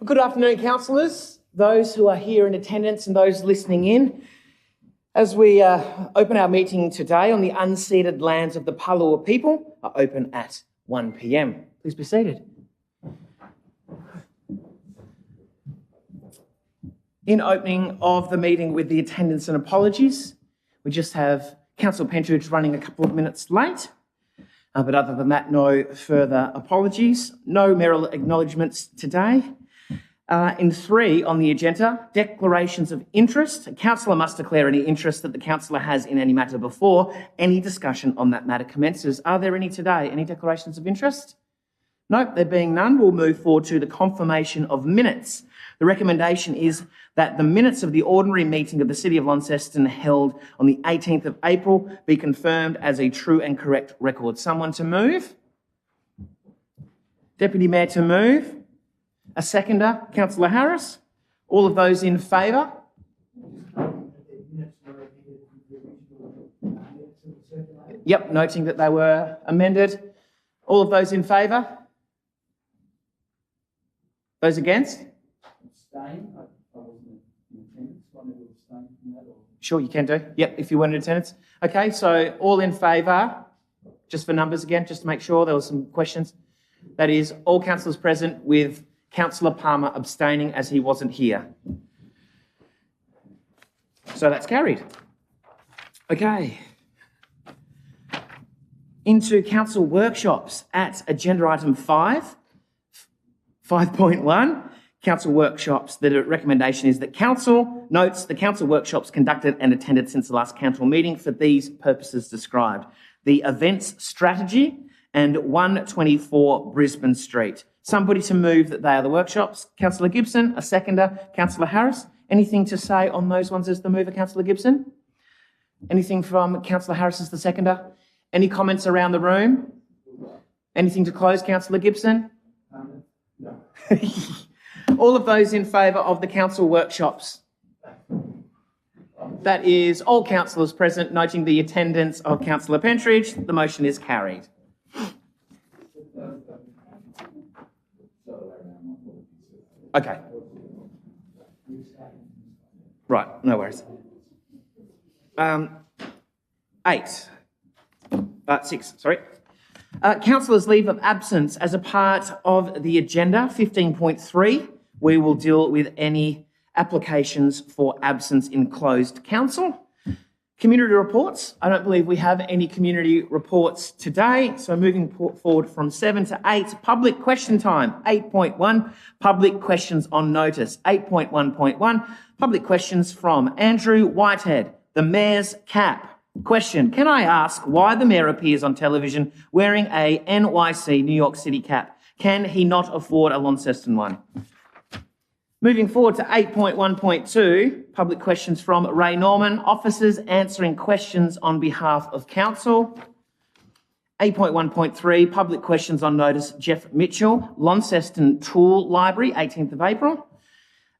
Good afternoon, councillors, those who are here in attendance and those listening in. As we open our meeting today on the unceded lands of the Palawa people, are open at 1 p.m. Please be seated. In opening of the meeting with the attendance and apologies, we just have Councillor Pentridge running a couple of minutes late. But other than that, no further apologies. No mayoral acknowledgements today. In 3 on the agenda, declarations of interest. A councillor must declare any interest that the councillor has in any matter before any discussion on that matter commences. Are there any today? Any declarations of interest? No, there being none, we'll move forward to the confirmation of minutes. The recommendation is that the minutes of the ordinary meeting of the City of Launceston held on the 18th of April be confirmed as a true and correct record. Someone to move? Deputy Mayor to move? A seconder, Councillor Harris. All of those in favour? Yep, noting that they were amended. All of those in favour? Those against? Sure, you can do. Yep, if you weren't in attendance. Okay, so all in favour, just for numbers again, just to make sure there were some questions. That is all councillors present with Councillor Palmer abstaining as he wasn't here. So that's carried. Okay. Into council workshops at agenda item 5.1. Council workshops. The recommendation is that council notes the council workshops conducted and attended since the last council meeting for these purposes described. The events strategy and 124 Brisbane Street. Somebody to move that they are the workshops. Councillor Gibson, a seconder. Councillor Harris, anything to say on those ones as the mover, Councillor Gibson? Anything from Councillor Harris as the seconder? Any comments around the room? Anything to close, Councillor Gibson? No. All of those in favour of the council workshops? That is all councillors present, noting the attendance of Councillor Pentridge. The motion is carried. Okay. Right, no worries. 6, sorry. Councillors' leave of absence as a part of the agenda, 15.3. We will deal with any applications for absence in closed council. Community reports. I don't believe we have any community reports today. So moving forward from 7 to 8, public question time. 8.1, public questions on notice. 8.1.1, public questions from Andrew Whitehead, the Mayor's cap. Question, can I ask why the Mayor appears on television wearing a NYC New York City cap? Can he not afford a Launceston one? Moving forward to 8.1.2, public questions from Ray Norman, officers answering questions on behalf of council. 8.1.3, public questions on notice, Jeff Mitchell, Launceston Tool Library, 18th of April.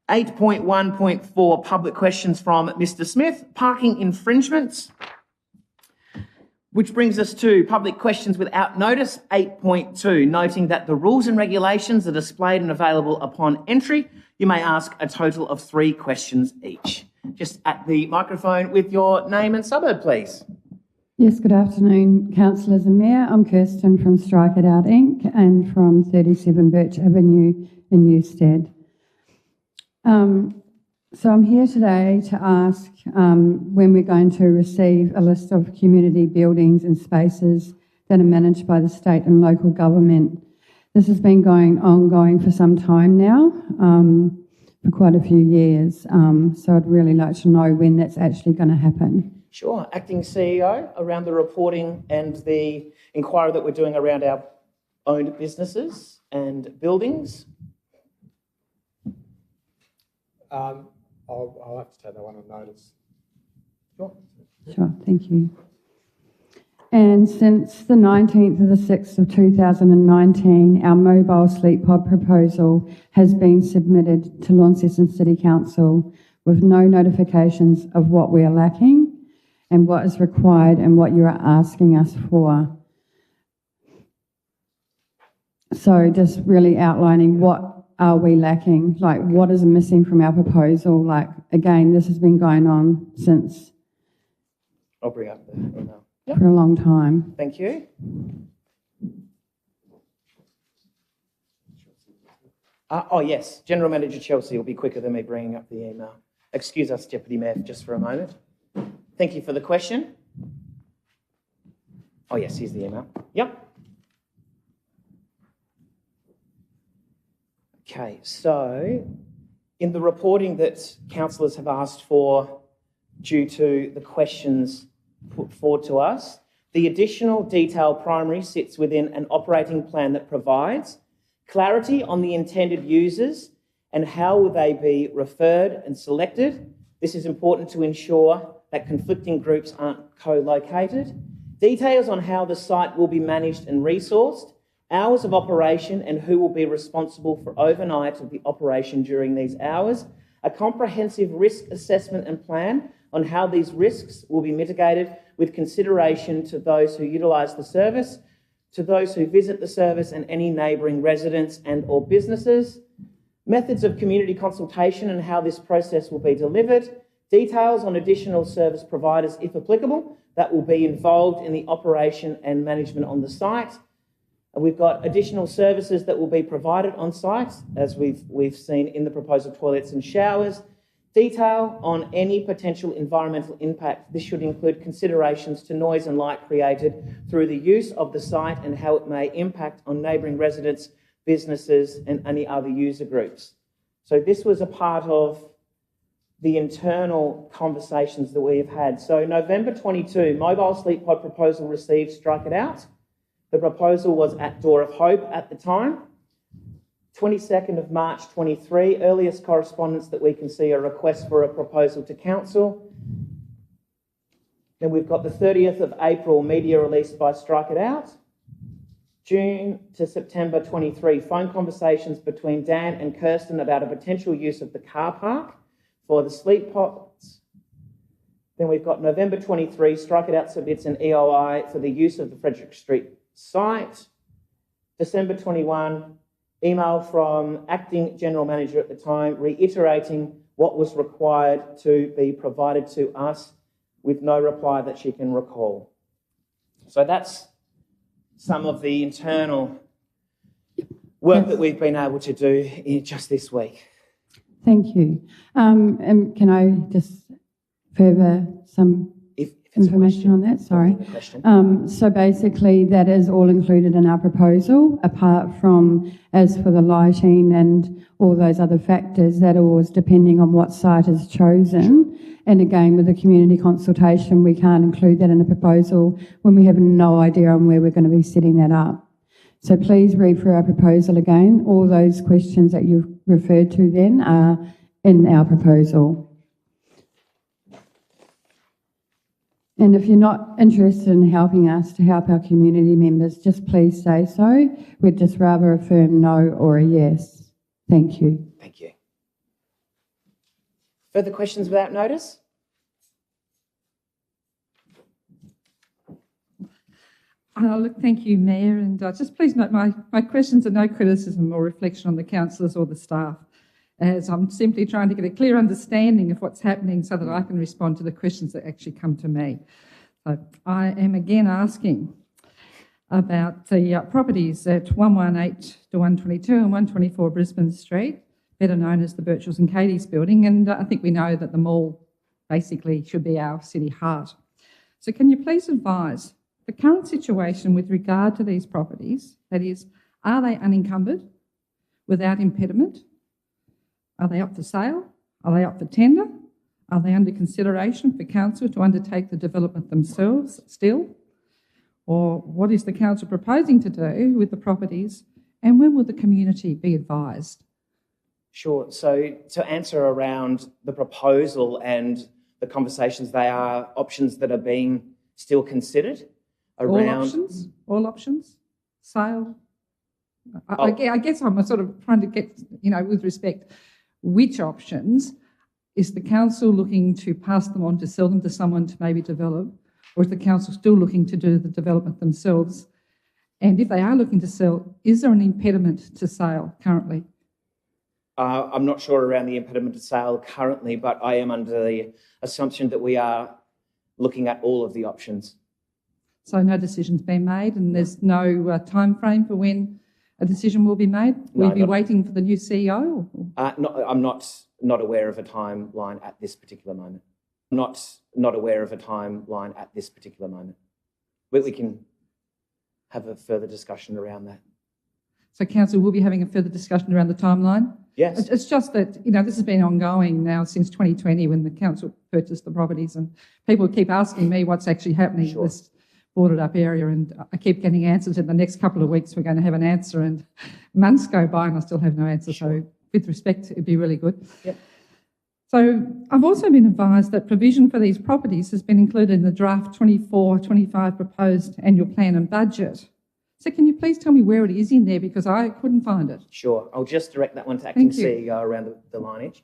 8.1.4, public questions from Mr. Smith, parking infringements. Which brings us to public questions without notice, 8.2, noting that the rules and regulations are displayed and available upon entry. You may ask a total of 3 questions each. Just at the microphone with your name and suburb, please. Yes, good afternoon, councillors and mayor. I'm Kirsten from Strike It Out Inc. and from 37 Birch Avenue in Newstead. So I'm here today to ask when we're going to receive a list of community buildings and spaces that are managed by the state and local government. This has been ongoing for some time now, for quite a few years. So I'd really like to know when that's actually going to happen. Sure. Acting CEO, around the reporting and the inquiry that we're doing around our owned businesses and buildings. I'll have to take that one on notice. Sure, thank you. And since the 19th of the 6th of 2019, our mobile sleep pod proposal has been submitted to Launceston City Council with no notifications of what we are lacking and what is required and what you are asking us for. So just really outlining what are we lacking? Like, what is missing from our proposal? Like, again, this has been going on since I'll bring up the email. for a long time. Thank you. Oh, yes. General Manager Chelsea will be quicker than me bringing up the email. Excuse us, Deputy Mayor, just for a moment. Thank you for the question. Oh, yes, here's the email. Yep. Okay, so in the reporting that councillors have asked for due to the questions put forward to us, the additional detail primary sits within an operating plan that provides clarity on the intended users and how will they be referred and selected. This is important to ensure that conflicting groups aren't co-located. Details on how the site will be managed and resourced, hours of operation and who will be responsible for overnight of the operation during these hours, a comprehensive risk assessment and plan on how these risks will be mitigated with consideration to those who utilise the service, to those who visit the service and any neighbouring residents and or businesses, methods of community consultation and how this process will be delivered, details on additional service providers, if applicable, that will be involved in the operation and management on the site. We've got additional services that will be provided on site, as we've seen in the proposal, toilets and showers. Detail on any potential environmental impact. This should include considerations to noise and light created through the use of the site and how it may impact on neighbouring residents, businesses and any other user groups. So this was a part of the internal conversations that we have had. So November 22, mobile sleep pod proposal received, strike it out. The proposal was at Door of Hope at the time. 22nd of March 23, earliest correspondence that we can see, a request for a proposal to council. Then we've got the 30th of April, media released by Strike It Out. June to September 23, phone conversations between Dan and Kirsten about a potential use of the car park for the sleep pods. Then we've got November 23, Strike It Out submits an EOI for the use of the Frederick Street site. December 21, email from acting general manager at the time reiterating what was required to be provided to us with no reply that she can recall. So that's some of the internal work that we've been able to do just this week. Thank you. And can I just further some information on that? Sorry. So basically that is all included in our proposal, apart from as for the lighting and all those other factors that are always depending on what site is chosen. And again, with the community consultation, we can't include that in a proposal when we have no idea on where we're going to be setting that up. So please read through our proposal again. All those questions that you've referred to then are in our proposal. And if you're not interested in helping us to help our community members, just please say so. We'd just rather a firm no or a yes. Thank you. Thank you. Further questions without notice? Look, thank you, Mayor, and just please note my questions are no criticism or reflection on the councillors or the staff, as I'm simply trying to get a clear understanding of what's happening so that I can respond to the questions that actually come to me. So I am again asking about the properties at 118 to 122 and 124 Brisbane Street, better known as the Birchells and Katie's building, and I think we know that the mall basically should be our city heart. So can you please advise the current situation with regard to these properties, that is, are they unencumbered, without impediment? Are they up for sale? Are they up for tender? Are they under consideration for council to undertake the development themselves still? Or what is the council proposing to do with the properties, and when will the community be advised? Sure. So to answer around the proposal and the conversations, they are options that are being still considered around... All options? Sale? I guess I'm sort of trying to get, with respect, which options is the council looking to pass them on to sell them to someone to maybe develop, or is the council still looking to do the development themselves? And if they are looking to sell, is there an impediment to sale currently? I'm not sure around the impediment to sale currently, but I am under the assumption that we are looking at all of the options. So no decision's been made, and there's no time frame for when a decision will be made? Will you be waiting for the new CEO? I'm not aware of a timeline at this particular moment. Not aware of a timeline at this particular moment. We can have a further discussion around that. So council will be having a further discussion around the timeline? Yes. It's just that, this has been ongoing now since 2020 when the council purchased the properties, and people keep asking me what's actually happening in this boarded up area, and I keep getting answers. In the next couple of weeks we're going to have an answer, and months go by and I still have no answer. So with respect, it'd be really good. Yep. So I've also been advised that provision for these properties has been included in the draft 24-25 proposed annual plan and budget. So can you please tell me where it is in there, because I couldn't find it? Sure. I'll just direct that one to acting CEO around the lineage.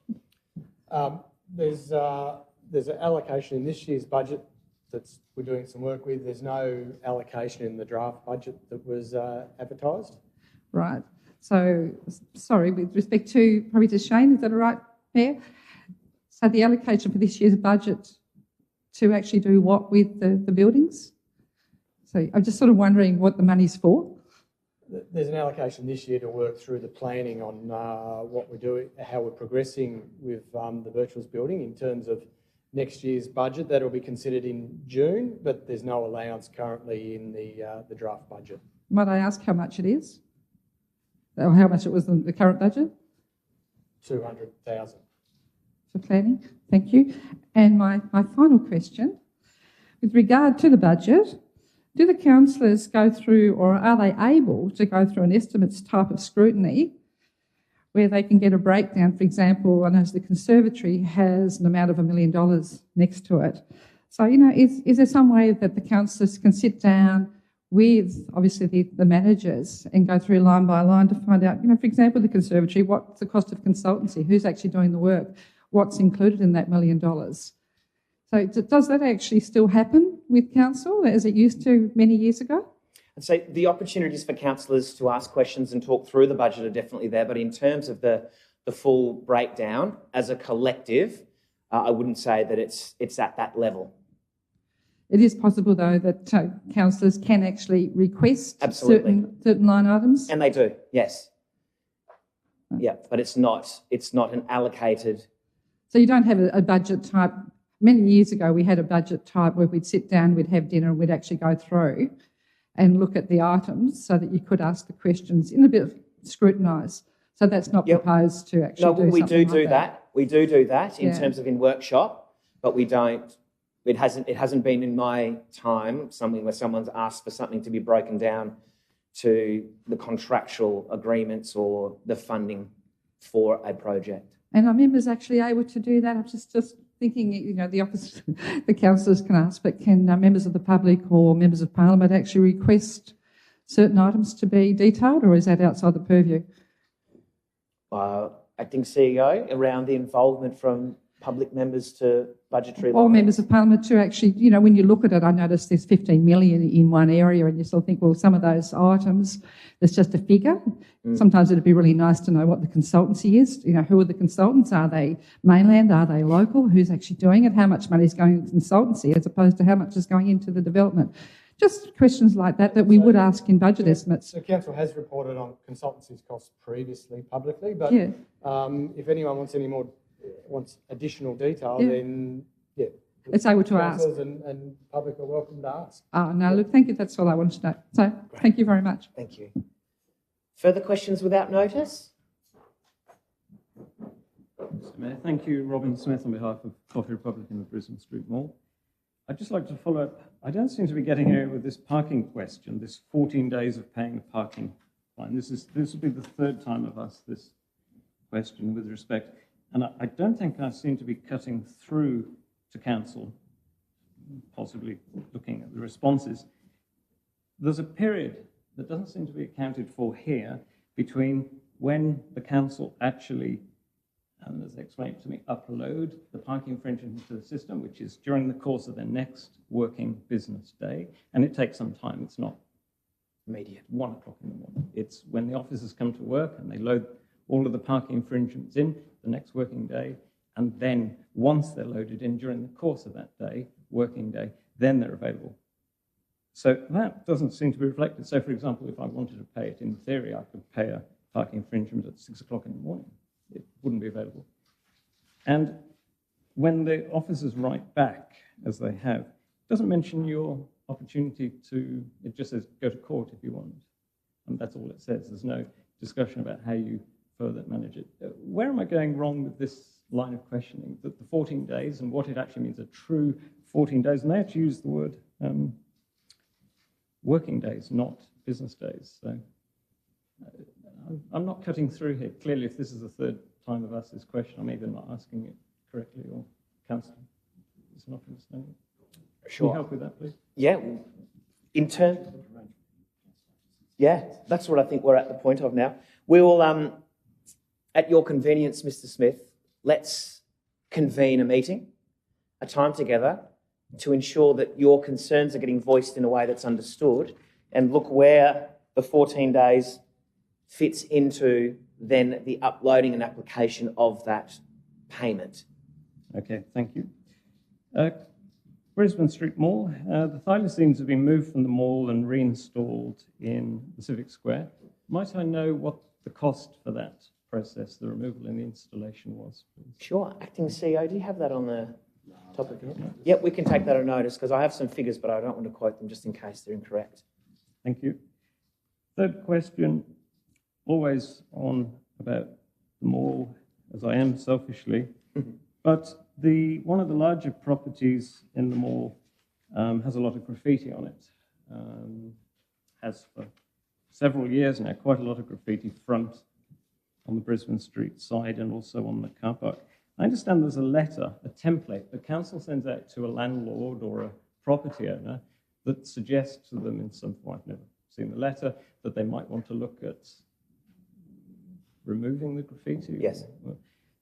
There's an allocation in this year's budget that we're doing some work with. There's no allocation in the draft budget that was advertised. Right. So, sorry, with respect to, probably to Shane, is that all right, Mayor? So the allocation for this year's budget to actually do what with the buildings? So I'm just sort of wondering what the money's for. There's an allocation this year to work through the planning on what we're doing, how we're progressing with the Virtuals building in terms of next year's budget. That'll be considered in June, but there's no allowance currently in the draft budget. Might I ask how much it is? Or how much it was in the current budget? 200,000. For planning, thank you. And my final question, with regard to the budget, do the councillors go through, or are they able to go through an estimates type of scrutiny where they can get a breakdown? For example, I know the conservatory has an amount of $1 million next to it. So, is there some way that the councillors can sit down with, obviously, the managers and go through line by line to find out, for example, the conservatory, what's the cost of consultancy, who's actually doing the work, what's included in that $1 million? So does that actually still happen with council as it used to many years ago? I'd say the opportunities for councillors to ask questions and talk through the budget are definitely there, but in terms of the full breakdown as a collective, I wouldn't say that it's at that level. It is possible, though, that councillors can actually request certain line items? And they do, yes. Yeah, but it's not an allocated... So you don't have a budget type. Many years ago, we had a budget type where we'd sit down, we'd have dinner, and we'd actually go through and look at the items so that you could ask the questions in a bit of scrutinise. So that's not proposed to actually do something like that. No, we do that. We do that in terms of in workshop, but we don't. It hasn't been in my time something where someone's asked for something to be broken down to the contractual agreements or the funding for a project. And are members actually able to do that? I'm just thinking, the office, the councillors can ask, but can members of the public or members of Parliament actually request certain items to be detailed, or is that outside the purview? Acting CEO, around the involvement from public members to budgetary Or lines. members of Parliament to actually, when you look at it, I noticed there's 15 million in one area, and you still think, well, some of those items, there's just a figure. Sometimes it'd be really nice to know what the consultancy is. Who are the consultants? Are they mainland? Are they local? Who's actually doing it? How much money is going into consultancy as opposed to how much is going into the development? Just questions like that we would ask in budget estimates. So council has reported on consultancy's costs previously publicly, but if anyone wants additional detail, then it's able to ask. And public are welcome to ask. Oh, no, look, thank you. That's all I wanted to know. So thank you very much. Thank you. Further questions without notice? Mr. Mayor, thank you. Robin Smith on behalf of Coffee Republic in the Brisbane Street Mall. I'd just like to follow up. I don't seem to be getting here with this parking question, this 14 days of paying the parking fine. This will be the third time I've asked this question with respect. And I don't think I seem to be cutting through to council, possibly looking at the responses. There's a period that doesn't seem to be accounted for here between when the council actually, and as explained to me, upload the parking infringement into the system, which is during the course of the next working business day. And it takes some time. It's not immediate. 1 o'clock in the morning. It's when the officers come to work and they load all of the parking infringements in the next working day, and then once they're loaded in during the course of that day, working day, then they're available. So that doesn't seem to be reflected. So, for example, if I wanted to pay it, in theory, I could pay a parking infringement at 6 o'clock in the morning. It wouldn't be available. And when the officers write back, as they have, it doesn't mention your opportunity to, it just says go to court if you want. And that's all it says. There's no discussion about how you further manage it. Where am I going wrong with this line of questioning? That the 14 days and what it actually means, a true 14 days, and they actually use the word working days, not business days. So I'm not cutting through here. Clearly, if this is the third time I've asked this question, I'm either not asking it correctly or Councillor is not understanding it. Sure. Can you help with that, please? Yeah. In turn, yeah, that's what I think we're at the point of now. We will, at your convenience, Mr. Smith, let's convene a meeting, a time together, to ensure that your concerns are getting voiced in a way that's understood, and look where the 14 days fits into then the uploading and application of that payment. Okay, thank you. Brisbane Street Mall. The thylacines have been moved from the mall and reinstalled in the Civic Square. Might I know what the cost for that process, the removal and the installation was, please? Sure. Acting CEO, do you have that on the top of your head? Yep, we can take that on notice because I have some figures, but I don't want to quote them just in case they're incorrect. Thank you. Third question, always on about the mall, as I am selfishly, but one of the larger properties in the mall has a lot of graffiti on it. Has for several years now, quite a lot of graffiti front on the Brisbane Street side and also on the car park. I understand there's a letter, a template, the council sends out to a landlord or a property owner that suggests to them in some form, I've never seen the letter, that they might want to look at removing the graffiti. Yes.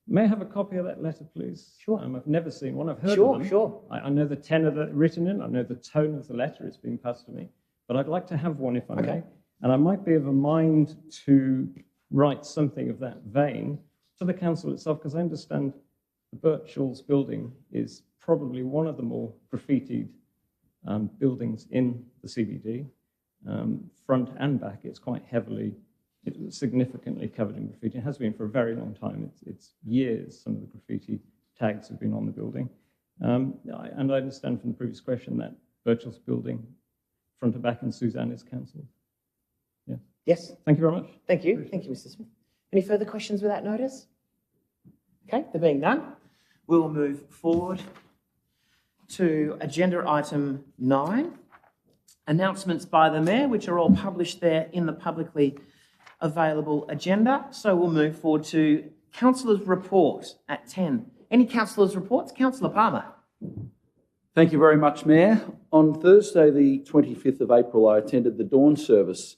May I have a copy of that letter, please? Sure. I've never seen one. I've heard Sure, of them. sure. I know the tenor that's written in. I know the tone of the letter. It's been passed to me. But I'd like to have one if I may. And I might be of a mind to write something of that vein to the council itself, because I understand the Birchall's building is probably one of the more graffitied buildings in the CBD. Front and back, it's quite heavily, it's significantly covered in graffiti. It has been for a very long time. It's years some of the graffiti tags have been on the building. And I understand from the previous question that Birchall's building, front and back, and Suzanne is cancelled. Yeah. Yes. Thank you very much. Thank you. Thank you, Mr. Smith. Any further questions without notice? Okay, there being none, we will move forward to agenda item 9, announcements by the Mayor, which are all published there in the publicly available agenda. So we'll move forward to Councillor's report at 10. Any councillors' reports? Councillor Palmer. Thank you very much, Mayor. On Thursday, the 25th of April, I attended the dawn service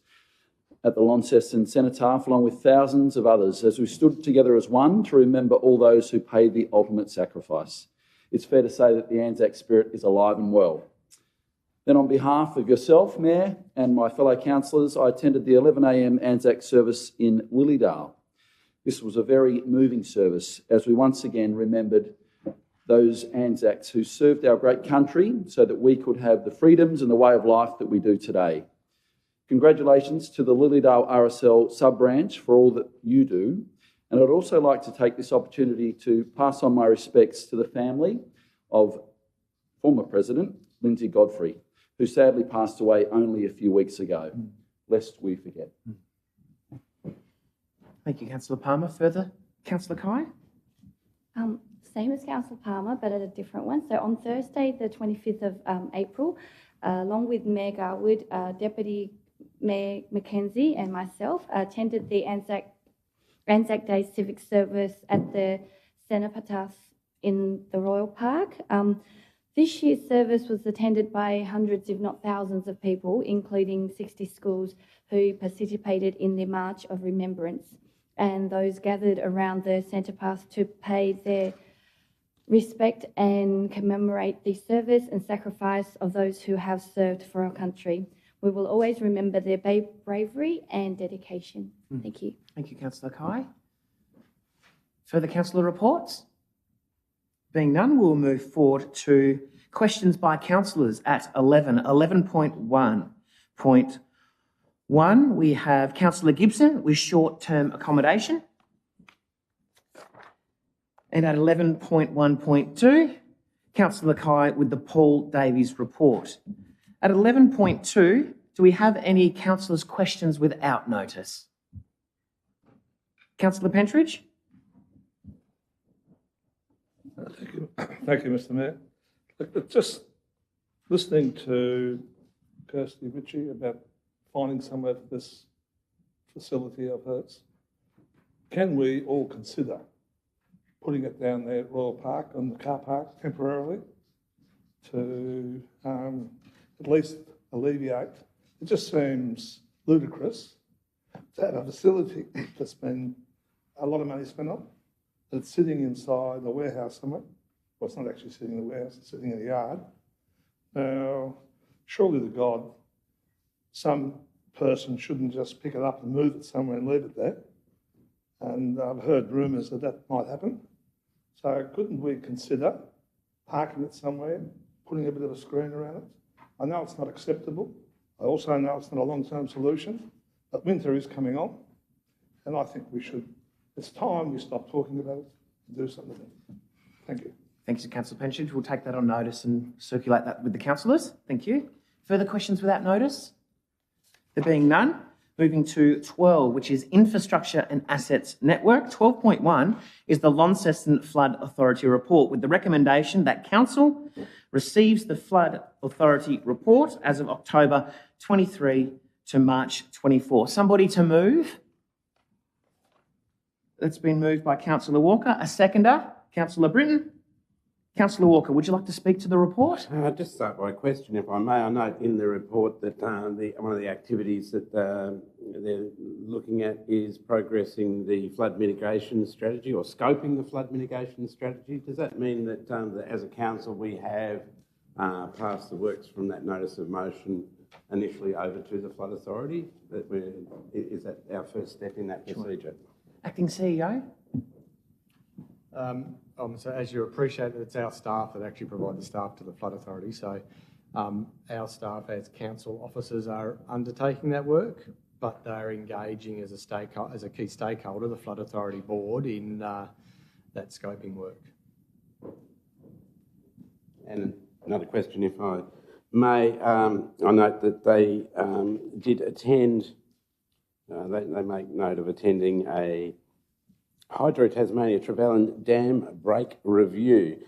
at the Launceston Cenotaph, along with thousands of others, as we stood together as one to remember all those who paid the ultimate sacrifice. It's fair to say that the Anzac spirit is alive and well. Then on behalf of yourself, Mayor, and my fellow councillors, I attended the 11 a.m. Anzac service in Lilydale. This was a very moving service, as we once again remembered those Anzacs who served our great country so that we could have the freedoms and the way of life that we do today. Congratulations to the Lilydale RSL sub-branch for all that you do. And I'd also like to take this opportunity to pass on my respects to the family of former President Lindsay Godfrey, who sadly passed away only a few weeks ago, lest we forget. Thank you, Councillor Palmer. Further? Councillor Kai? Same as Councillor Palmer, but at a different one. So on Thursday, the 25th of April, along with Mayor Garwood, Deputy Mayor Mackenzie and myself attended the Anzac Day civic service at the Cenotaph in the Royal Park. This year's service was attended by hundreds, if not thousands, of people, including 60 schools who participated in the March of Remembrance, and those gathered around the Cenotaph to pay their respect and commemorate the service and sacrifice of those who have served for our country. We will always remember their bravery and dedication. Thank you. Thank you, Councillor Kai. Further councillor reports? Being none, we'll move forward to questions by councillors at 11.1. We have Councillor Gibson with short-term accommodation. And at 11.1.2, Councillor Kai with the Paul Davies report. At 11.2, do we have any councillors' questions without notice? Councillor Pentridge? Thank you, Mr. Mayor. Look, just listening to Kirsty Ritchie about finding somewhere for this facility of hers, can we all consider putting it down there at Royal Park on the car park temporarily to at least alleviate? It just seems ludicrous to have a facility that's been a lot of money spent on, that's sitting inside a warehouse somewhere. Well, it's not actually sitting in the warehouse, it's sitting in a yard. Now, surely to God, some person shouldn't just pick it up and move it somewhere and leave it there. And I've heard rumours that that might happen. So couldn't we consider parking it somewhere, putting a bit of a screen around it? I know it's not acceptable. I also know it's not a long-term solution, but winter is coming on, and I think it's time we stop talking about it and do something about it. Thank you. Thanks to Councillor Pentridge. We'll take that on notice and circulate that with the councillors. Thank you. Further questions without notice? There being none, moving to 12, which is Infrastructure and Assets Network. 12.1 is the Launceston Flood Authority report, with the recommendation that Council receives the Flood Authority report as of October 23 to March 24. Somebody to move? That's been moved by Councillor Walker. A seconder? Councillor Britton? Councillor Walker, would you like to speak to the report? I'll just start by a question, if I may. I note in the report that one of the activities that they're looking at is progressing the flood mitigation strategy or scoping the flood mitigation strategy. Does that mean that as a council we have passed the works from that notice of motion initially over to the Flood Authority? Is that our first step in that procedure? Acting CEO? So as you appreciate, it's our staff that actually provide the staff to the Flood Authority. So our staff as council officers are undertaking that work, but they're engaging as a key stakeholder, the Flood Authority Board, in that scoping work. And another question, if I may. I note that they did attend, they make note of attending a Hydro Tasmania Trevelyan Dam Break Review.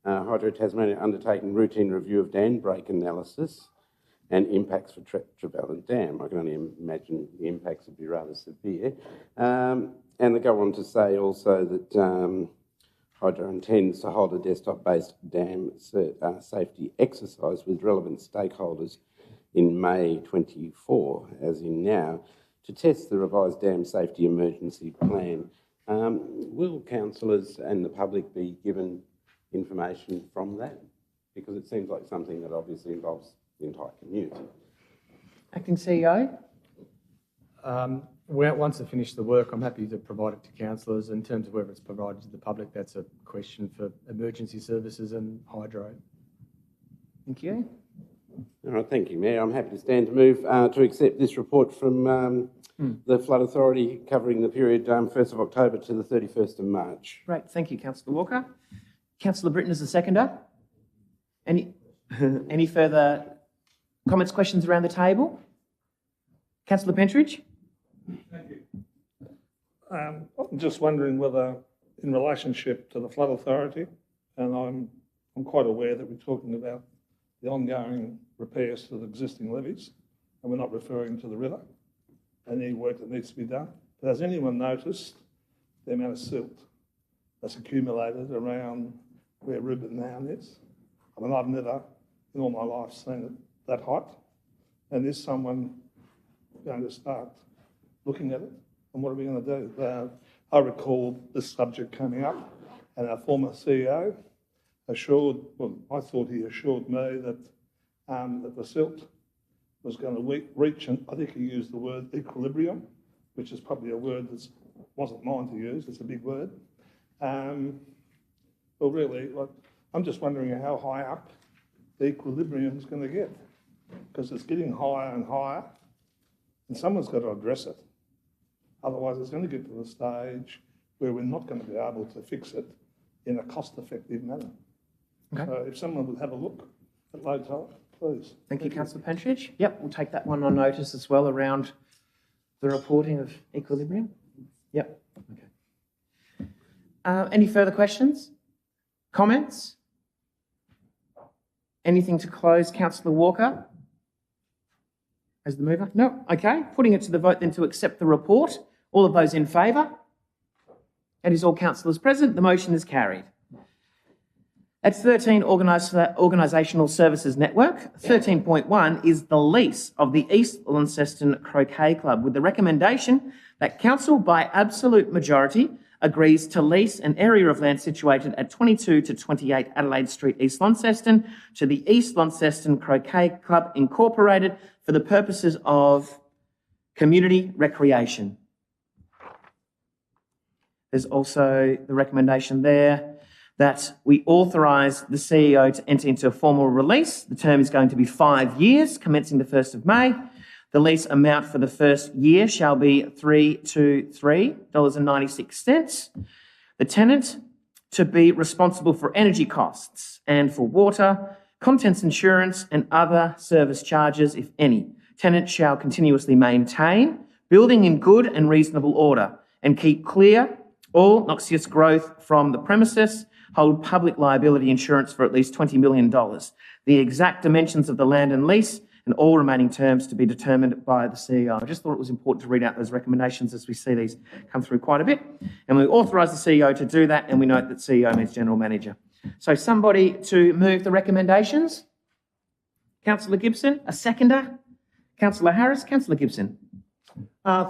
Hydro Tasmania undertaking routine review of dam break analysis and impacts for Trevelyan Dam. I can only imagine the impacts would be rather severe. And they go on to say also that Hydro intends to hold a desktop-based dam safety exercise with relevant stakeholders in May 24, as in now, to test the revised dam safety emergency plan. Will councillors and the public be given information from that? Because it seems like something that obviously involves the entire community. Acting CEO? Once they finish the work, I'm happy to provide it to councillors. In terms of whether it's provided to the public, that's a question for emergency services and Hydro. Thank you. All right, thank you, Mayor. I'm happy to stand to move to accept this report from the Flood Authority covering the period 1st of October to the 31st of March. Great, thank you, Councillor Walker. Councillor Britton is the seconder. Any further comments, questions around the table? Councillor Pentridge? Thank you. I'm just wondering whether, in relationship to the Flood Authority, and I'm quite aware that we're talking about the ongoing repairs to the existing levees, and we're not referring to the river, any work that needs to be done. But has anyone noticed the amount of silt that's accumulated around where Reuben Mound is? I mean, I've never in all my life seen it that height. And is someone going to start looking at it? And what are we going to do? I recall this subject coming up, and our former CEO I thought he assured me that that the silt was going to reach, and I think he used the word equilibrium, which is probably a word that wasn't mine to use, it's a big word, Well, really, like, I'm just wondering how high up the equilibrium is going to get, because it's getting higher and higher, and someone's got to address it. Otherwise, it's going to get to the stage where we're not going to be able to fix it in a cost-effective manner. Okay. So if someone would have a look at low tide, please. Thank you, Councillor Pentridge. Yep, we'll take that one on notice as well around the reporting of equilibrium. Yep. Okay. Any further questions? Comments? Anything to close, Councillor Walker? As the mover? No. Okay. Putting it to the vote then to accept the report. All of those in favour? That is all councillors present. The motion is carried. At 13, Organisational Services Network. 13.1 is the lease of the East Launceston Croquet Club, with the recommendation that Council, by absolute majority, agrees to lease an area of land situated at 22 to 28 Adelaide Street, East Launceston, to the East Launceston Croquet Club Incorporated for the purposes of community recreation. There's also the recommendation there that we authorise the CEO to enter into a formal release. The term is going to be 5 years, commencing the 1st of May. The lease amount for the first year shall be $323.96. The tenant to be responsible for energy costs and for water, contents insurance and other service charges, if any. Tenant shall continuously maintain building in good and reasonable order and keep clear all noxious growth from the premises, hold public liability insurance for at least $20 million. The exact dimensions of the land and lease and all remaining terms to be determined by the CEO. I just thought it was important to read out those recommendations as we see these come through quite a bit. And we authorise the CEO to do that, and we note that CEO means General Manager. So somebody to move the recommendations? Councillor Gibson, a seconder? Councillor Harris, Councillor Gibson.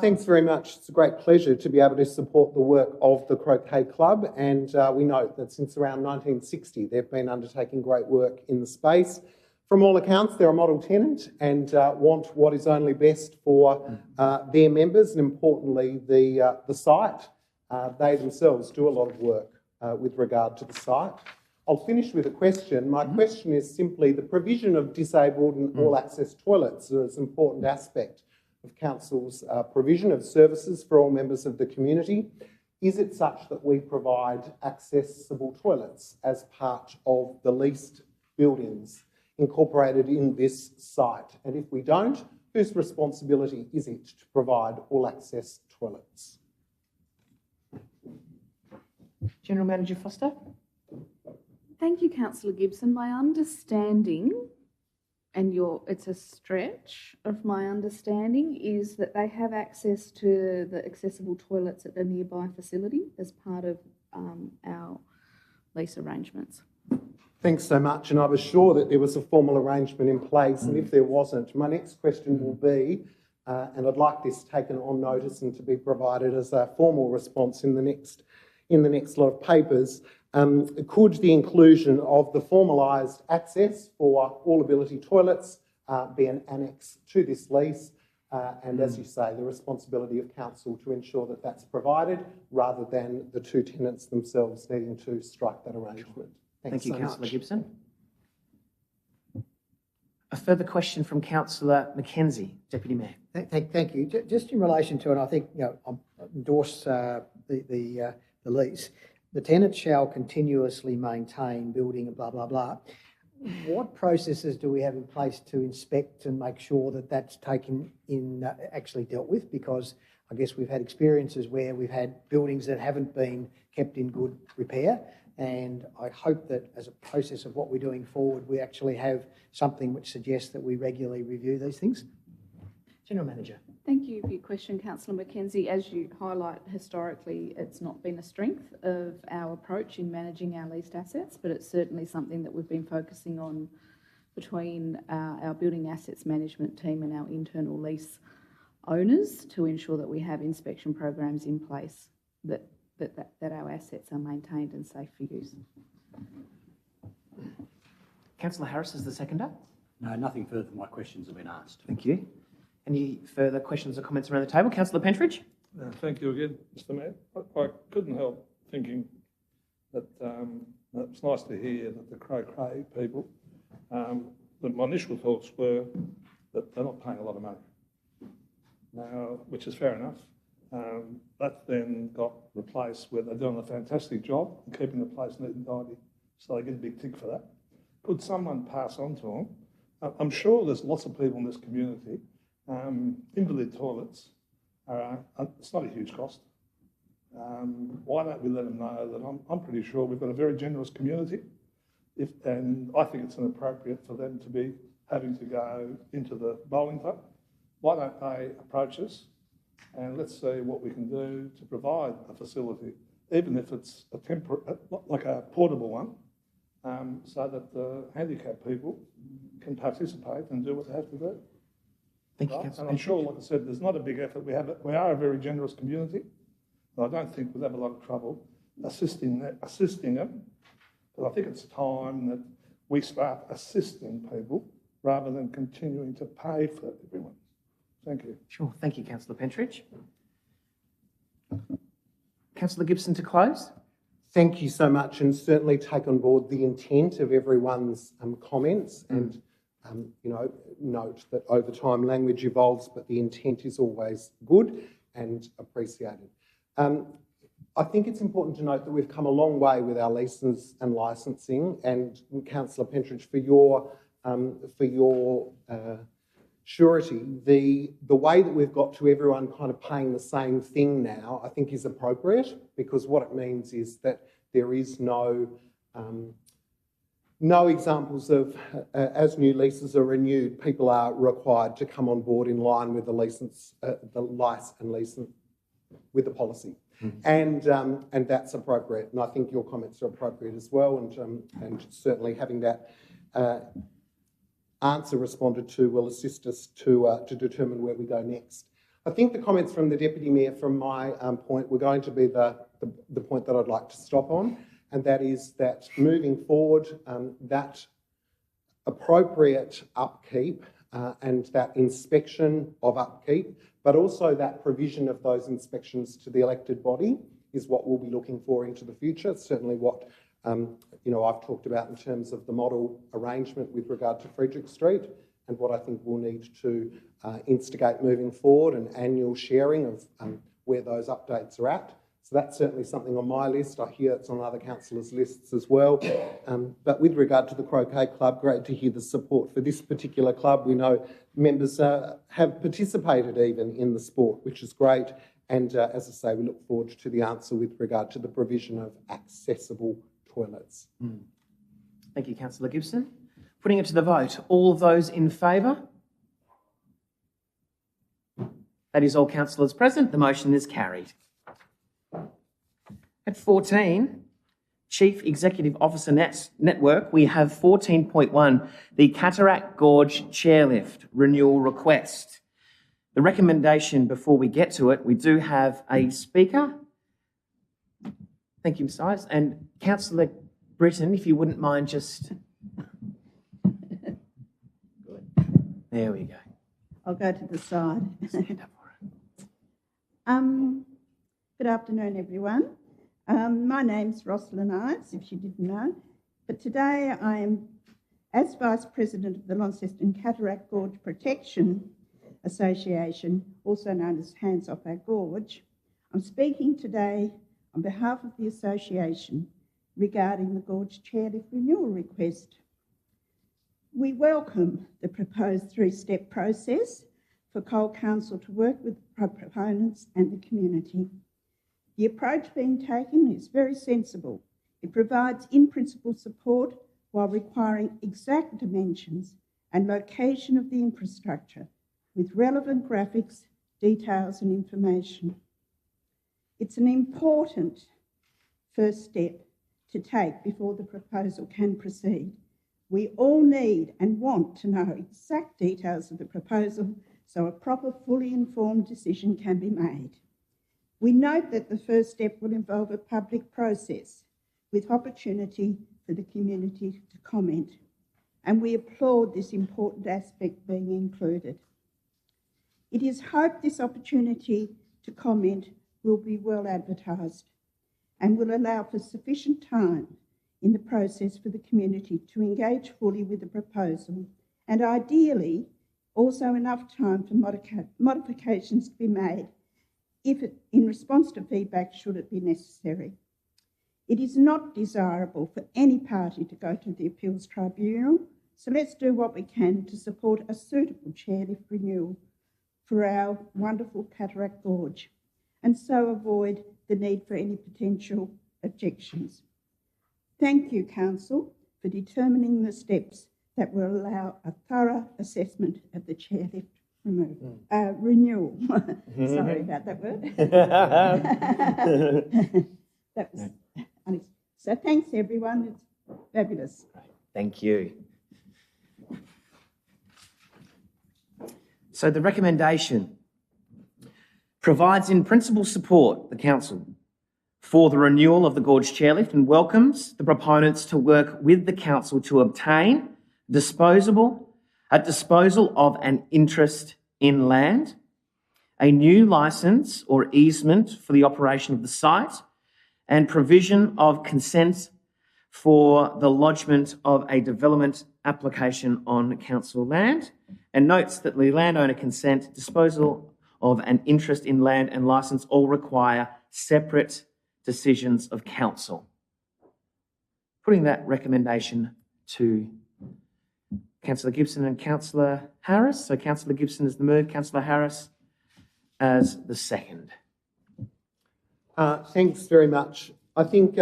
Thanks very much. It's a great pleasure to be able to support the work of the Croquet Club, and we note that since around 1960 they've been undertaking great work in the space. From all accounts, they're a model tenant and want what is only best for their members and, importantly, the site. They themselves do a lot of work with regard to the site. I'll finish with a question. My question is simply the provision of disabled and all-access toilets is an important aspect of Council's provision of services for all members of the community. Is it such that we provide accessible toilets as part of the leased buildings incorporated in this site? And if we don't, whose responsibility is it to provide all-access toilets? General Manager Foster. Thank you, Councillor Gibson. My understanding, and it's a stretch of my understanding, is that they have access to the accessible toilets at a nearby facility as part of our lease arrangements. Thanks so much. And I was sure that there was a formal arrangement in place, and if there wasn't, my next question will be, and I'd like this taken on notice and to be provided as a formal response in the next lot of papers. Could the inclusion of the formalised access for all ability toilets be an annex to this lease? And as you say, the responsibility of council to ensure that that's provided rather than the two tenants themselves needing to strike that arrangement. Thank you, Councillor Gibson. A further question from Councillor Mackenzie, Deputy Mayor. Thank you. Just in relation to, and I think I endorse the lease. The tenant shall continuously maintain building and blah, blah, blah. What processes do we have in place to inspect and make sure that that's taken in, actually dealt with? Because I guess we've had experiences where we've had buildings that haven't been kept in good repair. And I hope that as a process of what we're doing forward, we actually have something which suggests that we regularly review these things. General Manager. Thank you for your question, Councillor Mackenzie. As you highlight, historically, it's not been a strength of our approach in managing our leased assets, but it's certainly something that we've been focusing on between our building assets management team and our internal lease owners to ensure that we have inspection programs in place that our assets are maintained and safe for use. Councillor Harris is the seconder. No, nothing further. My questions have been asked. Thank you. Any further questions or comments around the table? Councillor Pentridge. Thank you again, Mr. Mayor. I couldn't help thinking that it's nice to hear that the Croquet people, that my initial thoughts were that they're not paying a lot of money. Now, which is fair enough. That then got replaced where they're doing a fantastic job in keeping the place neat and tidy, so they get a big tick for that. Could someone pass on to them? I'm sure there's lots of people in this community. Invalid toilets, it's not a huge cost. Why don't we let them know that I'm pretty sure we've got a very generous community, and I think it's inappropriate for them to be having to go into the bowling pub. Why don't they approach us and let's see what we can do to provide a facility, even if it's a temporary, like a portable one, so that the handicapped people can participate and do what they have to do. Thank you, Right? Councillor. And I'm sure, like I said, there's not a big effort. We are a very generous community, and I don't think we'll have a lot of trouble assisting them. But I think it's time that we start assisting people rather than continuing to pay for everyone. Thank you. Sure. Thank you, Councillor Pentridge. Councillor Gibson to close. Thank you so much, and certainly take on board the intent of everyone's comments and, note that over time language evolves, but the intent is always good and appreciated. I think it's important to note that we've come a long way with our leases and licensing, and Councillor Pentridge, for your surety, the way that we've got to everyone kind of paying the same thing now, I think is appropriate, because what it means is that there is no examples of, as new leases are renewed, people are required to come on board in line with the license with the policy. Mm-hmm. And that's appropriate, and I think your comments are appropriate as well, and certainly having that answer responded to will assist us to determine where we go next. I think the comments from the Deputy Mayor from my point were going to be the point that I'd like to stop on, and that is that moving forward, that appropriate upkeep and that inspection of upkeep, but also that provision of those inspections to the elected body is what we'll be looking for into the future. It's certainly what I've talked about in terms of the model arrangement with regard to Frederick Street, and what I think we'll need to instigate moving forward, an annual sharing of where those updates are at. So that's certainly something on my list. I hear it's on other councillors' lists as well. But with regard to the Croquet Club, great to hear the support for this particular club. We know members have participated even in the sport, which is great. And as I say, we look forward to the answer with regard to the provision of accessible toilets. Thank you, Councillor Gibson. Putting it to the vote, all those in favour? That is all councillors present. The motion is carried. At 14, Chief Executive Officer Network, we have 14.1, the Cataract Gorge Chairlift Renewal Request. The recommendation, before we get to it, we do have a speaker. Thank you, Ms. Ives. And Councillor Britton, if you wouldn't mind just... There we go. I'll go to the side. Stand up for it. Good afternoon, everyone. My name's Rosalind Ives, if you didn't know. But today I am, as Vice President of the Launceston Cataract Gorge Protection Association, also known as Hands Off Our Gorge, I'm speaking today on behalf of the association regarding the Gorge Chairlift Renewal Request. We welcome the proposed three-step process for Cole Council to work with proponents and the community. The approach being taken is very sensible. It provides in-principle support while requiring exact dimensions and location of the infrastructure with relevant graphics, details and information. It's an important first step to take before the proposal can proceed. We all need and want to know exact details of the proposal so a proper, fully informed decision can be made. We note that the first step will involve a public process with opportunity for the community to comment, and we applaud this important aspect being included. It is hoped this opportunity to comment will be well advertised. and will allow for sufficient time in the process for the community to engage fully with the proposal, and ideally also enough time for modifications to be made in response to feedback should it be necessary. It is not desirable for any party to go to the Appeals Tribunal, so let's do what we can to support a suitable chairlift renewal for our wonderful Cataract Gorge, and so avoid the need for any potential objections. Thank you, Council, for determining the steps that will allow a thorough assessment of the chairlift renewal. Sorry about that word. That was so thanks, everyone. It's fabulous. Thank you. So the recommendation provides in principle support the Council for the renewal of the Gorge Chairlift and welcomes the proponents to work with the Council to obtain disposal of an interest in land, a new licence or easement for the operation of the site, and provision of consent for the lodgement of a development application on council land, and notes that the landowner consent, disposal of an interest in land and licence all require separate decisions of council. Putting that recommendation to Councillor Gibson and Councillor Harris. So Councillor Gibson is the move, Councillor Harris as the second. Thanks very much. I think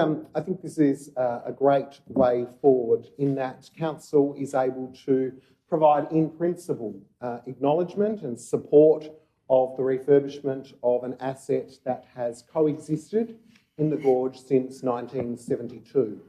this is a great way forward in that Council is able to provide in principle acknowledgement and support of the refurbishment of an asset that has coexisted in the Gorge since 1972.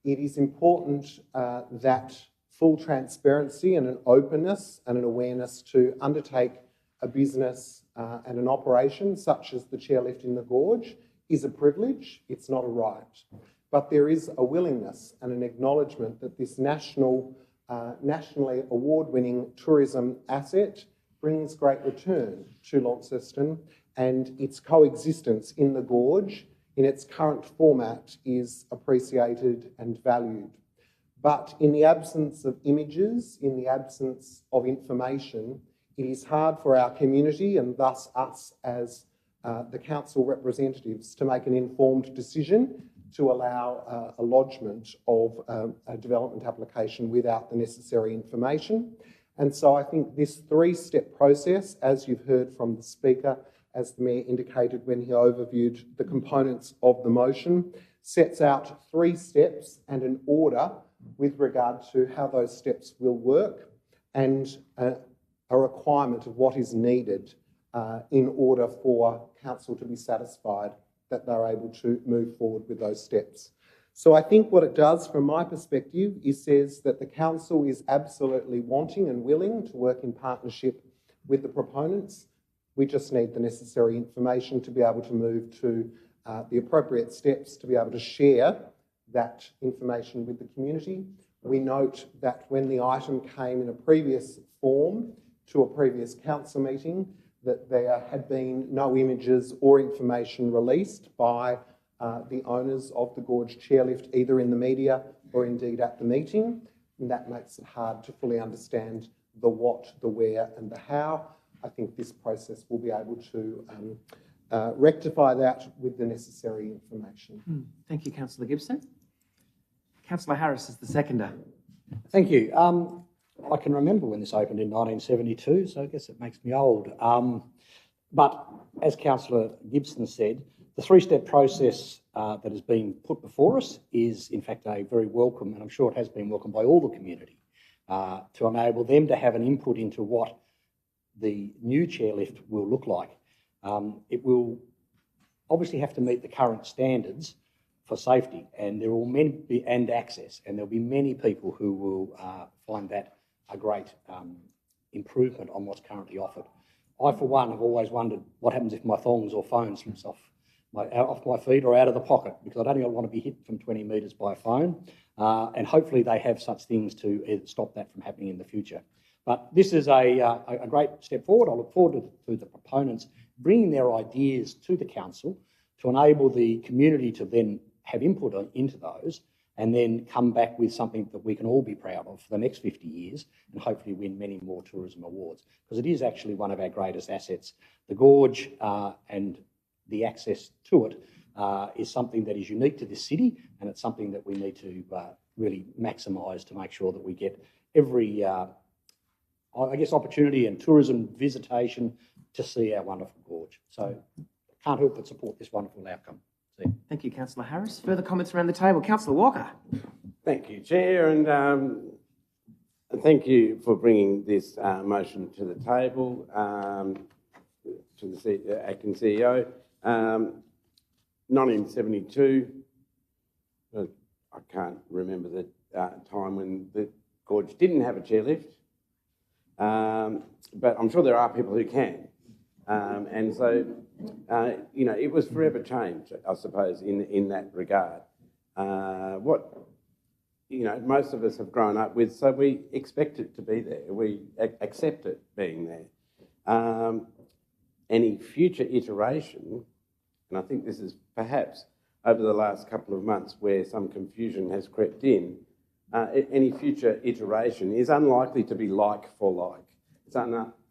It is important that full transparency and an openness and an awareness to undertake a business and an operation such as the chairlift in the Gorge is a privilege, it's not a right. But there is a willingness and an acknowledgement that this nationally award-winning tourism asset brings great return to Launceston, and its coexistence in the Gorge in its current format is appreciated and valued. But in the absence of images, in the absence of information, it is hard for our community and thus us as the council representatives to make an informed decision to allow a lodgement of a development application without the necessary information. And so I think this three-step process, as you've heard from the Speaker, as the Mayor indicated when he overviewed the components of the motion, sets out 3 steps and an order with regard to how those steps will work and a requirement of what is needed in order for Council to be satisfied that they're able to move forward with those steps. So I think what it does from my perspective is says that the Council is absolutely wanting and willing to work in partnership with the proponents. We just need the necessary information to be able to move to the appropriate steps to be able to share that information with the community. We note that when the item came in a previous form to a previous council meeting, that there had been no images or information released by the owners of the Gorge Chairlift, either in the media or indeed at the meeting. And that makes it hard to fully understand the what, the where and the how. I think this process will be able to rectify that with the necessary information. Thank you, Councillor Gibson. Councillor Harris is the seconder. Thank you. I can remember when this opened in 1972, so I guess it makes me old. But as Councillor Gibson said, the 3-step process that has been put before us is in fact a very welcome, and I'm sure it has been welcomed by all the community, to enable them to have an input into what the new chairlift will look like. It will obviously have to meet the current standards for safety, and there will and access, and there'll be many people who will find that a great improvement on what's currently offered. I, for one, have always wondered what happens if my thongs or phone slips off my feet or out of the pocket, because I don't think I want to be hit from 20 metres by a phone, and hopefully they have such things to stop that from happening in the future. But this is a great step forward. I look forward to the proponents bringing their ideas to the council to enable the community to then have input into those and then come back with something that we can all be proud of for the next 50 years and hopefully win many more tourism awards, because it is actually one of our greatest assets. The gorge and the access to it is something that is unique to this city, and it's something that we need to really maximise to make sure that we get every, opportunity and tourism visitation to see our wonderful gorge. So I can't help but support this wonderful outcome. Thank you, Councillor Harris. Further comments around the table? Councillor Walker. Thank you, Chair, and thank you for bringing this motion to the table, to the acting CEO. 1972, I can't remember the time when the gorge didn't have a chairlift, but I'm sure there are people who can. And so, it was forever changed, I suppose, in that regard. Most of us have grown up with, so we expect it to be there. We accept it being there. Any future iteration, and I think this is perhaps over the last couple of months where some confusion has crept in, any future iteration is unlikely to be like for like. It's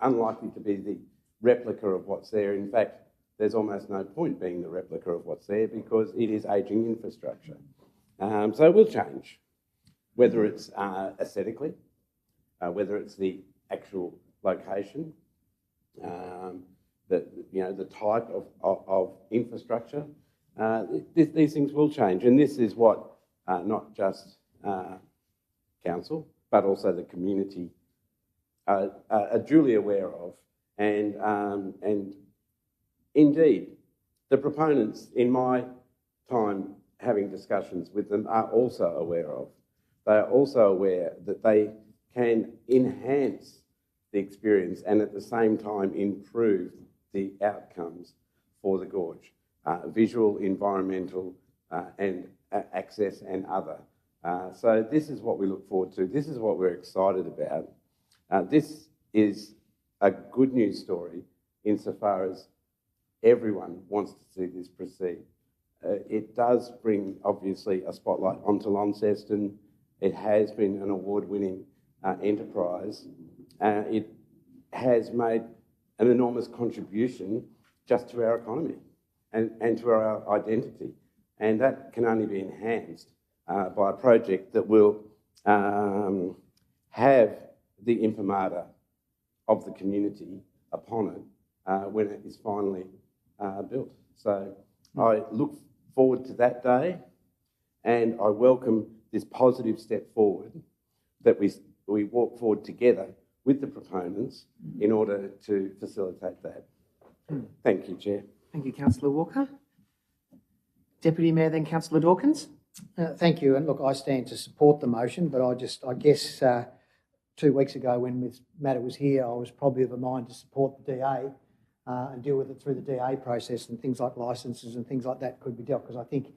unlikely to be the replica of what's there. In fact, there's almost no point being the replica of what's there because it is ageing infrastructure. So it will change, whether it's aesthetically, whether it's the actual location, the type of infrastructure. These things will change, and this is what not just council, but also the community are duly aware of. And indeed, the proponents, in my time having discussions with them, are also aware of. They are also aware that they can enhance the experience and at the same time improve the outcomes for the gorge, visual, environmental, and access and other. So this is what we look forward to. This is what we're excited about. This is a good news story insofar as everyone wants to see this proceed. It does bring, obviously, a spotlight onto Launceston. It has been an award-winning enterprise. It has made an enormous contribution just to our economy and to our identity. And that can only be enhanced by a project that will have the imprimatur of the community upon it when it is finally built. So I look forward to that day, and I welcome this positive step forward that we walk forward together with the proponents in order to facilitate that. Thank you, Chair. Thank you, Councillor Walker. Deputy Mayor, then Councillor Dawkins. Thank you. And look, I stand to support the motion, but I guess 2 weeks ago when this matter was here, I was probably of a mind to support the DA and deal with it through the DA process, and things like licences and things like that could be dealt, because I think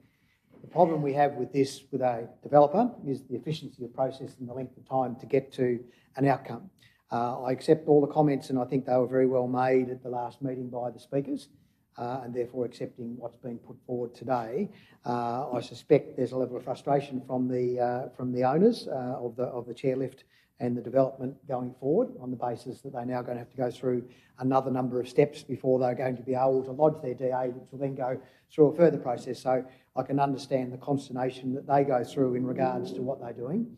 the problem we have with this with a developer is the efficiency of process and the length of time to get to an outcome. I accept all the comments, and I think they were very well made at the last meeting by the speakers, and therefore accepting what's been put forward today. I suspect there's a level of frustration from the owners of the chairlift and the development going forward on the basis that they're now going to have to go through another number of steps before they're going to be able to lodge their DA, which will then go through a further process. So I can understand the consternation that they go through in regards to what they're doing.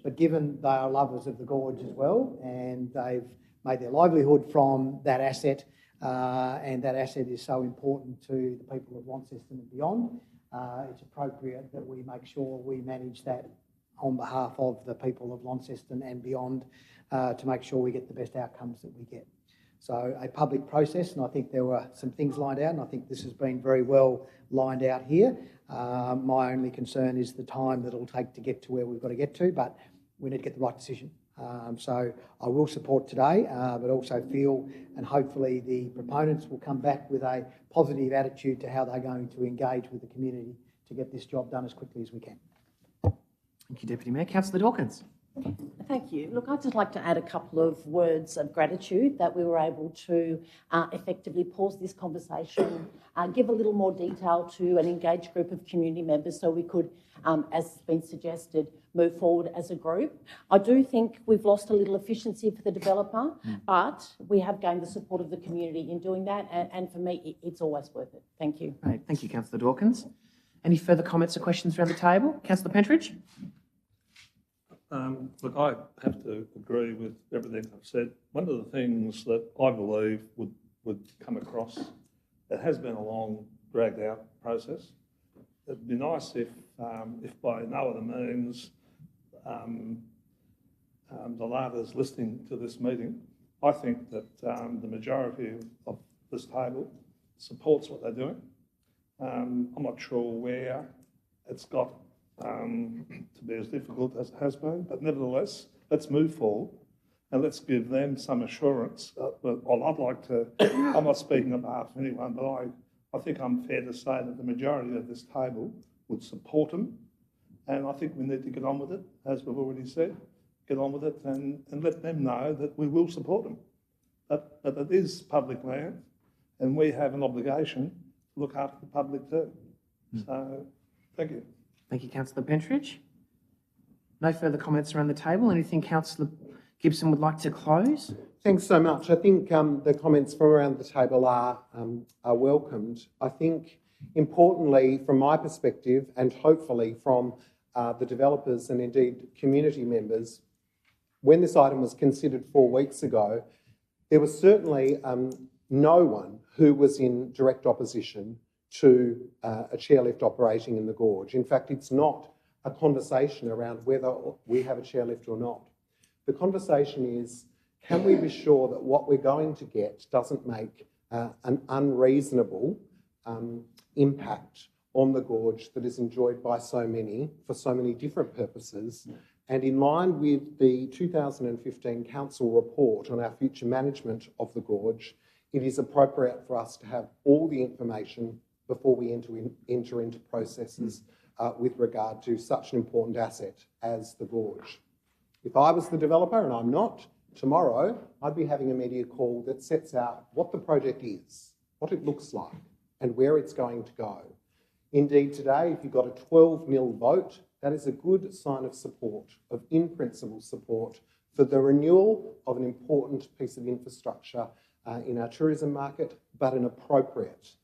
But given they are lovers of the gorge as well, and they've made their livelihood from that asset, and that asset is so important to the people of Launceston and beyond, it's appropriate that we make sure we manage that on behalf of the people of Launceston and beyond, to make sure we get the best outcomes that we get. So a public process, and I think there were some things lined out, and I think this has been very well lined out here. My only concern is the time that it'll take to get to where we've got to get to, but we need to get the right decision. So I will support today, but also feel, and hopefully the proponents will come back with a positive attitude to how they're going to engage with the community to get this job done as quickly as we can. Thank you, Deputy Mayor. Councillor Dawkins. Thank you. Look, I'd just like to add a couple of words of gratitude that we were able to effectively pause this conversation, give a little more detail to an engaged group of community members so we could, as has been suggested, move forward as a group. I do think we've lost a little efficiency for the developer, but we have gained the support of the community in doing that, and for me, it's always worth it. Thank you. Right, thank you, Councillor Dawkins. Any further comments or questions around the table? Councillor Pentridge? Look, I have to agree with everything I've said. One of the things that I believe would come across, it has been a long, dragged-out process. It'd be nice if by no other means the LADA's listening to this meeting. I think that the majority of this table supports what they're doing. I'm not sure where it's got to be as difficult as it has been, but nevertheless, let's move forward and let's give them some assurance. Well, I'd like to, I'm not speaking on behalf of anyone, but I think I'm fair to say that the majority of this table would support them, and I think we need to get on with it, as we've already said, get on with it and let them know that we will support them. But it is public land, and we have an obligation to look after the public too. So, thank you. Thank you, Councillor Pentridge. No further comments around the table. Anything Councillor Gibson would like to close? Thanks so much. I think the comments from around the table are welcomed. I think, importantly, from my perspective, and hopefully from the developers and indeed community members, when this item was considered 4 weeks ago, there was certainly no one who was in direct opposition to a chairlift operating in the gorge. In fact, it's not a conversation around whether we have a chairlift or not. The conversation is, can we be sure that what we're going to get doesn't make an unreasonable impact on the gorge that is enjoyed by so many for so many different purposes? And in line with the 2015 Council report on our future management of the gorge, it is appropriate for us to have all the information before we enter into processes with regard to such an important asset as the gorge. If I was the developer, and I'm not, tomorrow I'd be having a media call that sets out what the project is, what it looks like, and where it's going to go. Indeed, today, if you've got a 12-0 vote, that is a good sign of support, of in-principle support for the renewal of an important piece of infrastructure in our tourism market, but an appropriate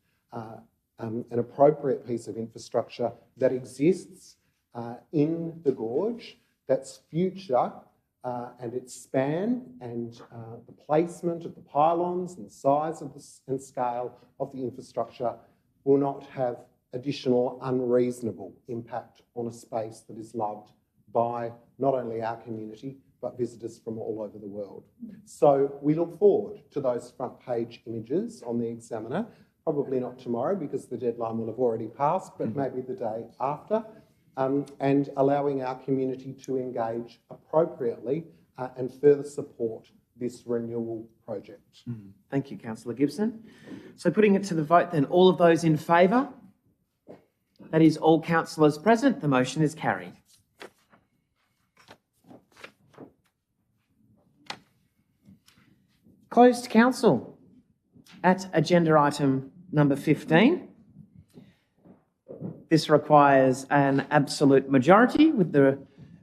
piece of infrastructure that exists in the gorge, that's future, and its span and the placement of the pylons and the size of and scale of the infrastructure will not have additional unreasonable impact on a space that is loved by not only our community, but visitors from all over the world. So we look forward to those front page images on the Examiner, probably not tomorrow because the deadline will have already passed, but maybe the day after, and allowing our community to engage appropriately and further support this renewal project. Thank you, Councillor Gibson. So putting it to the vote then, all of those in favour? That is all councillors present. The motion is carried. Closed council at agenda item number 15. This requires an absolute majority with the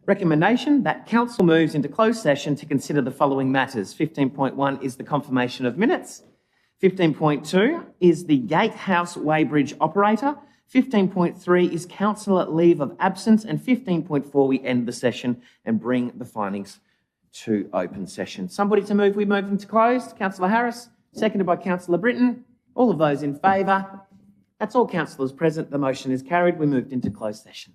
recommendation that council moves into closed session to consider the following matters. 15.1 is the confirmation of minutes. 15.2 is the Gatehouse Weighbridge operator. 15.3 is councillor leave of absence, and 15.4 we end the session and bring the findings to open session. Somebody to move, we move into closed. Councillor Harris, seconded by Councillor Britton. All of those in favour? That's all councillors present. The motion is carried. We moved into closed session.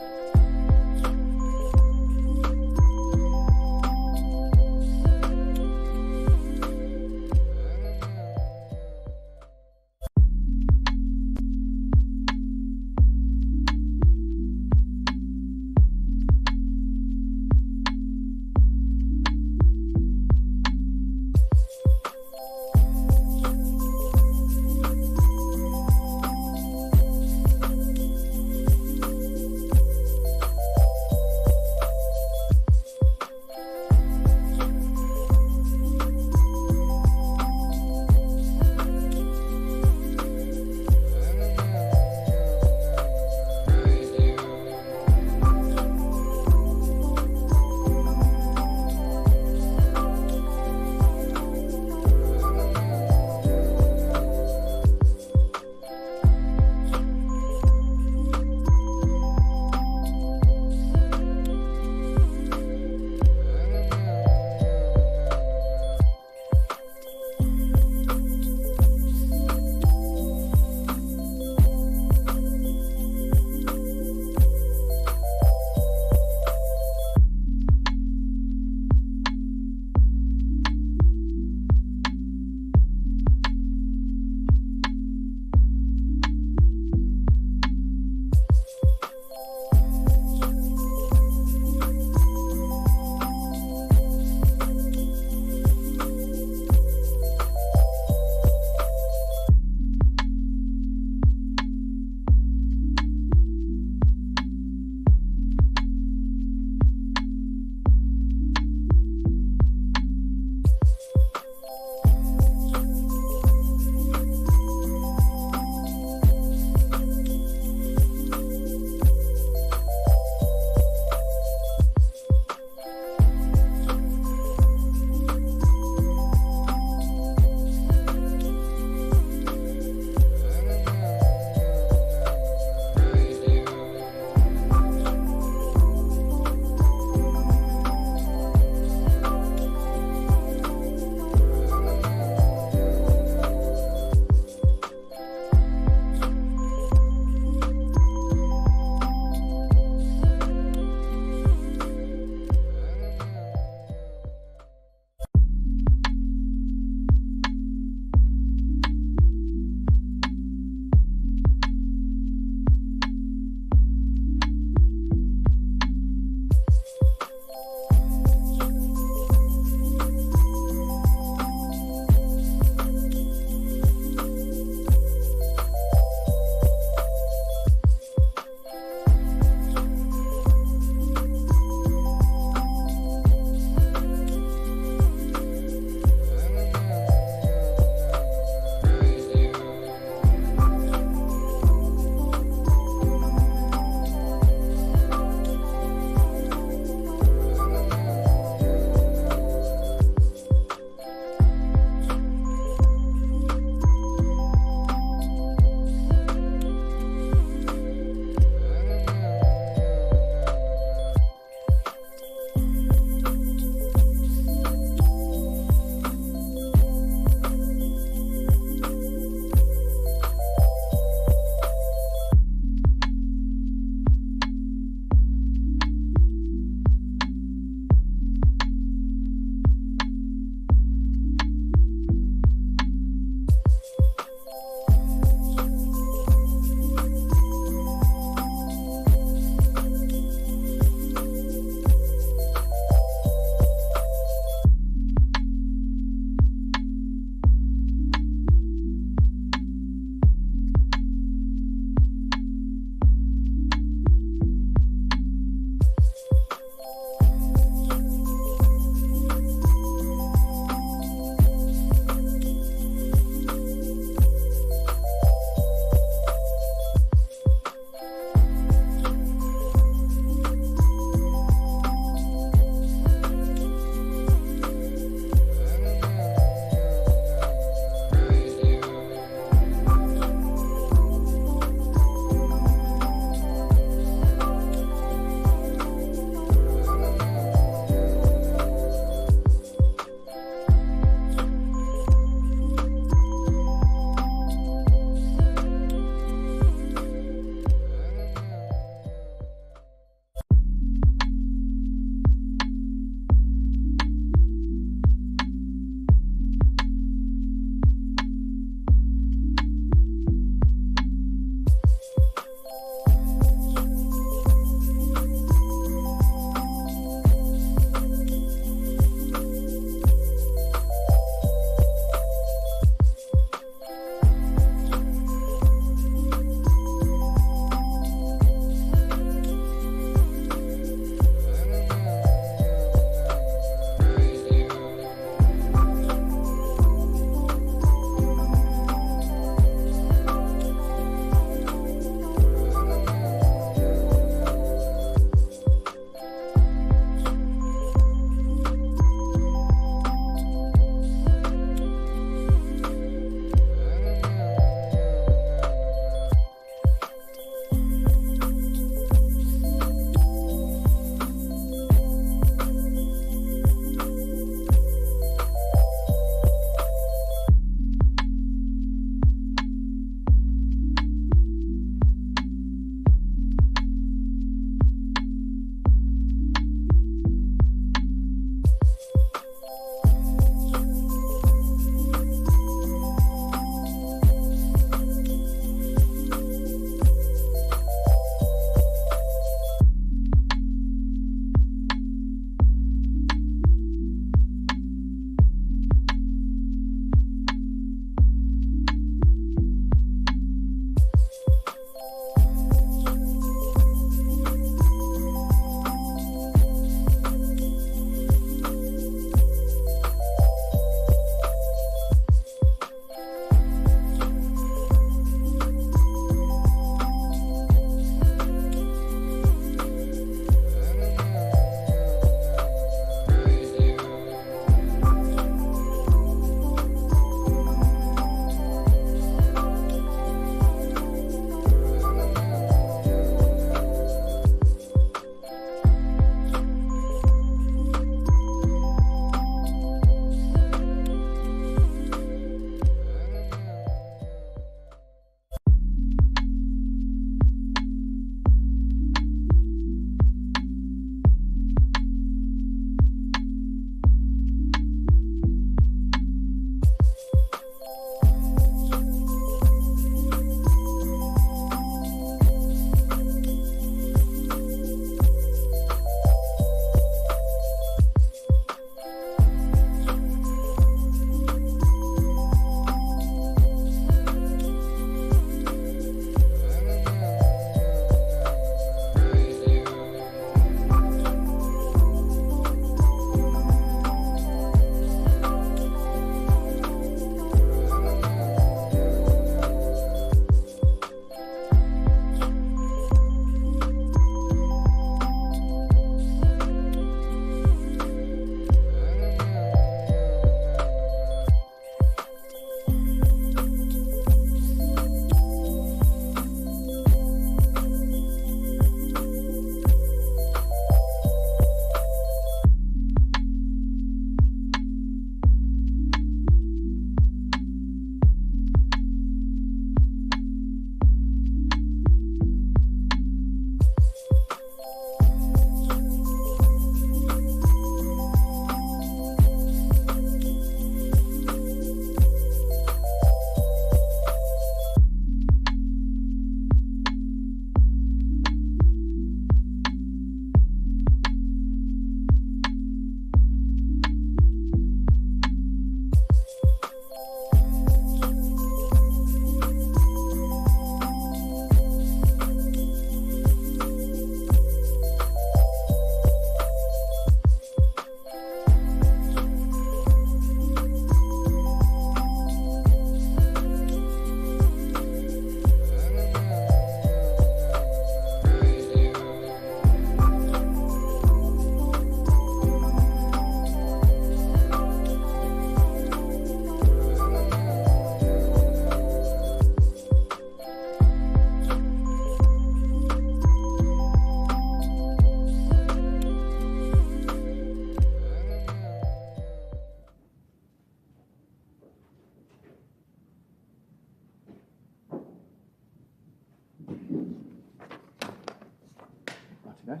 Okay.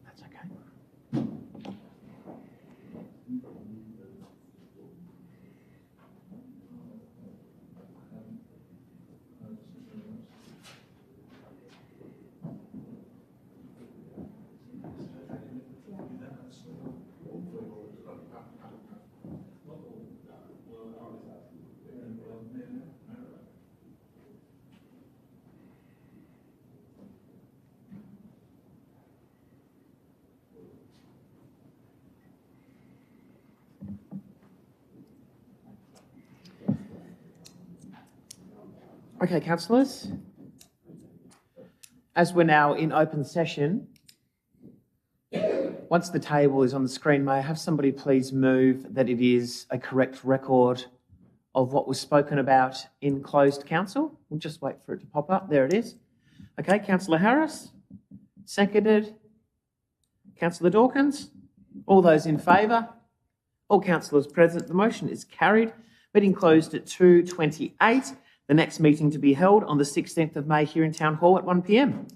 That's okay. Okay, councillors. As we're now in open session, once the table is on the screen, may I have somebody please move that it is a correct record of what was spoken about in closed council? We'll just wait for it to pop up. There it is. Okay, Councillor Harris, seconded. Councillor Dawkins, all those in favour? All councillors present, the motion is carried. Meeting closed at 2:28. The next meeting to be held on the 16th of May here in Town Hall at 1 p.m.